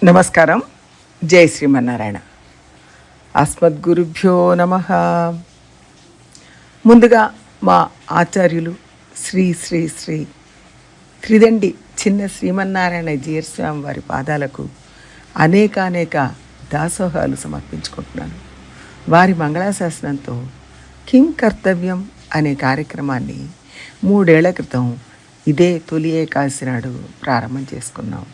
నమస్కారం. జై శ్రీమన్నారాయణ. అస్మద్గురుభ్యో నమ. ముందుగా మా ఆచార్యులు శ్రీ శ్రీ శ్రీ త్రిదండి చిన్న శ్రీమన్నారాయణ జీయస్వామి వారి పాదాలకు అనేక దాసోహాలు సమర్పించుకుంటున్నాను. వారి మంగళాశాసనంతో కిం కర్తవ్యం అనే కార్యక్రమాన్ని 3 ఏళ్ల క్రితం ఇదే తొలి ఏకాదశి నాడు ప్రారంభం చేసుకున్నాం.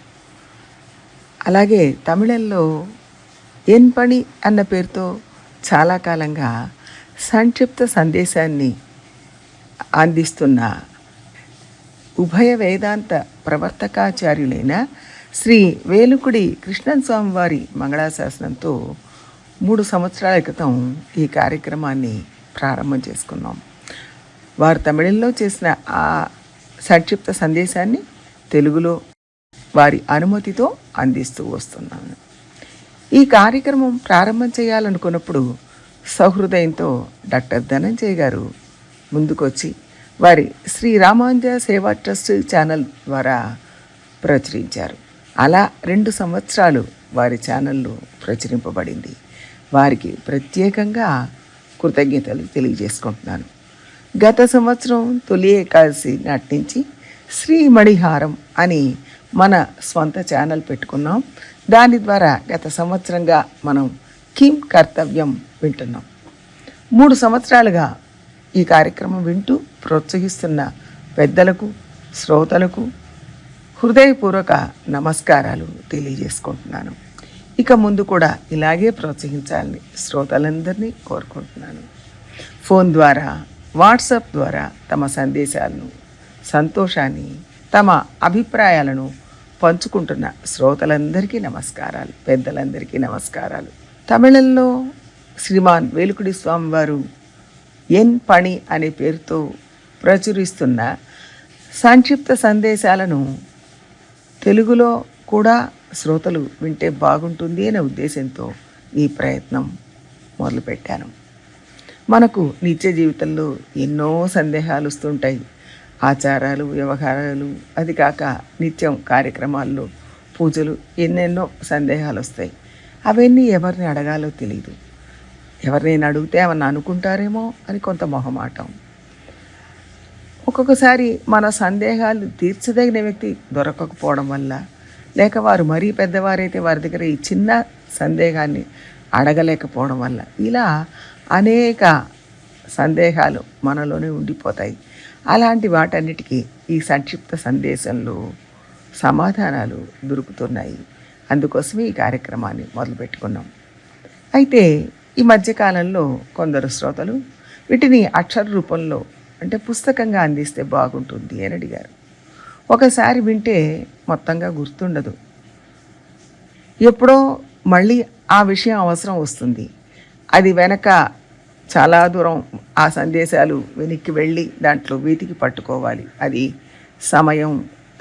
అలాగే తమిళంలో ఎన్ పని అన్న పేరుతో చాలా కాలంగా సంక్షిప్త సందేశాన్ని అందిస్తున్న ఉభయ వేదాంత ప్రవర్తకాచార్యులైన శ్రీ వేలుకుడి కృష్ణన్ స్వామి వారి మంగళాశాసనంతో 3 సంవత్సరాల క్రితం ఈ కార్యక్రమాన్ని ప్రారంభం చేసుకున్నాం. వారు తమిళంలో చేసిన ఆ సంక్షిప్త సందేశాన్ని తెలుగులో వారి అనుమతితో అందిస్తూ వస్తున్నాను. ఈ కార్యక్రమం ప్రారంభం చేయాలనుకున్నప్పుడు సహృదయంతో డాక్టర్ ధనంజయ్ గారు ముందుకొచ్చి వారి శ్రీ రామానుజ సేవా ట్రస్ట్ ఛానల్ ద్వారా ప్రచురించారు. అలా 2 సంవత్సరాలు వారి ఛానల్లో ప్రచురింపబడింది. వారికి ప్రత్యేకంగా కృతజ్ఞతలు తెలియజేసుకుంటున్నాను. గత సంవత్సరం తొలి ఏకాదశి నాటి నుంచి శ్రీ మణిహారం అని మన స్వంత ఛానల్ పెట్టుకున్నాం. దాని ద్వారా గత సంవత్సరంగా మనం కిం కర్తవ్యం వింటున్నాం. 3 సంవత్సరాలుగా ఈ కార్యక్రమం వింటూ ప్రోత్సహిస్తున్న పెద్దలకు, శ్రోతలకు హృదయపూర్వక నమస్కారాలు తెలియజేసుకుంటున్నాను. ఇక ముందు కూడా ఇలాగే ప్రోత్సహించాలని శ్రోతలందరినీ కోరుకుంటున్నాను. ఫోన్ ద్వారా, వాట్సాప్ ద్వారా తమ సందేశాలను, సంతోషాన్ని, తమ అభిప్రాయాలను పంచుకుంటున్న శ్రోతలందరికీ నమస్కారాలు, పెద్దలందరికీ నమస్కారాలు. తమిళంలో శ్రీమాన్ వేలుకుడి స్వామి వారు ఎన్ పని అనే పేరుతో ప్రచురిస్తున్న సంక్షిప్త సందేశాలను తెలుగులో కూడా శ్రోతలు వింటే బాగుంటుంది అనే ఉద్దేశంతో ఈ ప్రయత్నం మొదలుపెట్టాను. మనకు నిత్య జీవితంలో ఎన్నో సందేహాలు వస్తుంటాయి. ఆచారాలు, వ్యవహారాలు, అది కాక నిత్యం కార్యక్రమాల్లో పూజలు, ఎన్నెన్నో సందేహాలు వస్తాయి. అవన్నీ ఎవరిని అడగాలో తెలియదు. ఎవరినైనా అడిగితే ఏమన్నా అనుకుంటారేమో అని కొంత మొహమాటం. ఒక్కొక్కసారి మన సందేహాలు తీర్చదగిన వ్యక్తి దొరకకపోవడం వల్ల, లేక వారు మరీ పెద్దవారైతే వారి దగ్గర ఈ చిన్న సందేహాన్ని అడగలేకపోవడం వల్ల ఇలా అనేక సందేహాలు మనలోనే ఉండిపోతాయి. అలాంటి వాటన్నిటికీ ఈ సంక్షిప్త సందేశంలో సమాధానాలు దొరుకుతున్నాయి. అందుకోసమే ఈ కార్యక్రమాన్ని మొదలుపెట్టుకున్నాం. అయితే ఈ మధ్యకాలంలో కొందరు శ్రోతలు వీటిని అక్షర రూపంలో అంటే పుస్తకంగా అందిస్తే బాగుంటుంది అని అడిగారు. ఒకసారి వింటే మొత్తంగా గుర్తుండదు. ఎప్పుడో మళ్ళీ ఆ విషయం అవసరం వస్తుంది. అది వెనక చాలా దూరం ఆ సందేశాలు వెనక్కి వెళ్ళి దాంట్లో వీటికి పట్టుకోవాలి. అది సమయం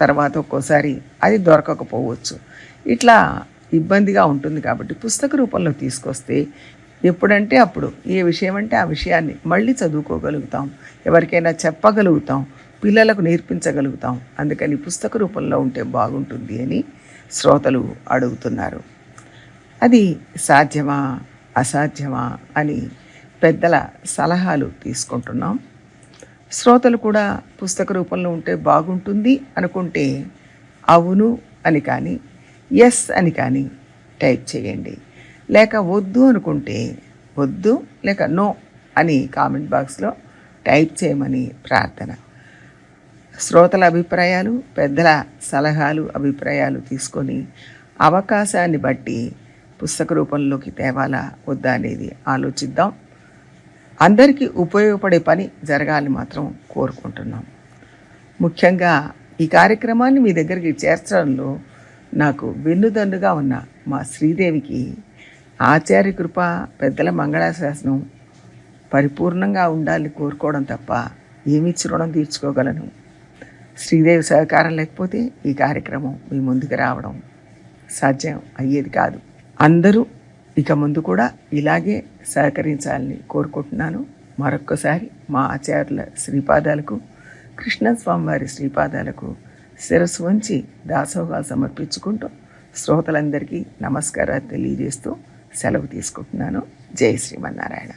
తర్వాత ఒక్కోసారి అది దొరకకపోవచ్చు. ఇట్లా ఇబ్బందిగా ఉంటుంది. కాబట్టి పుస్తక రూపంలో తీసుకొస్తే ఎప్పుడంటే అప్పుడు ఏ విషయం అంటే ఆ విషయాన్ని మళ్ళీ చదువుకోగలుగుతాం, ఎవరికైనా చెప్పగలుగుతాం, పిల్లలకు నేర్పించగలుగుతాం. అందుకని పుస్తక రూపంలో ఉంటే బాగుంటుంది అని శ్రోతలు అడుగుతున్నారు. అది సాధ్యమా అసాధ్యమా అని పెద్దల సలహాలు తీసుకుంటున్నాం. శ్రోతలు కూడా పుస్తక రూపంలో ఉంటే బాగుంటుంది అనుకుంటే అవును అని కానీ, ఎస్ అని కానీ టైప్ చేయండి. లేక వద్దు అనుకుంటే వద్దు లేక నో అని కామెంట్ బాక్స్లో టైప్ చేయమని ప్రార్థన. శ్రోతల అభిప్రాయాలు, పెద్దల సలహాలు, అభిప్రాయాలు తీసుకొని అవకాశాన్ని బట్టి పుస్తక రూపంలోకి తేవాలా వద్దా అనేది ఆలోచిద్దాం. అందరికీ ఉపయోగపడే పని జరగాలని మాత్రం కోరుకుంటున్నాం. ముఖ్యంగా ఈ కార్యక్రమాన్ని మీ దగ్గరికి చేర్చడంలో నాకు వెన్నుదన్నుగా ఉన్న మా శ్రీదేవికి ఆచార్య కృప, పెద్దల మంగళాశాసనం పరిపూర్ణంగా ఉండాలని కోరుకోవడం తప్ప ఏమిచ్చి రుణం తీర్చుకోగలను. శ్రీదేవి సహకారం లేకపోతే ఈ కార్యక్రమం మీ ముందుకు రావడం సాధ్యం అయ్యేది కాదు. అందరూ ఇక ముందు కూడా ఇలాగే సహకరించాలని కోరుకుంటున్నాను. మరొక్కసారి మా ఆచార్యుల శ్రీపాదాలకు, కృష్ణస్వామి వారి శ్రీపాదాలకు శిరస్సు వంచి దాసోహాలు సమర్పించుకుంటూ శ్రోతలందరికీ నమస్కారాలు తెలియజేస్తూ సెలవు తీసుకుంటున్నాను. జై శ్రీమన్నారాయణ.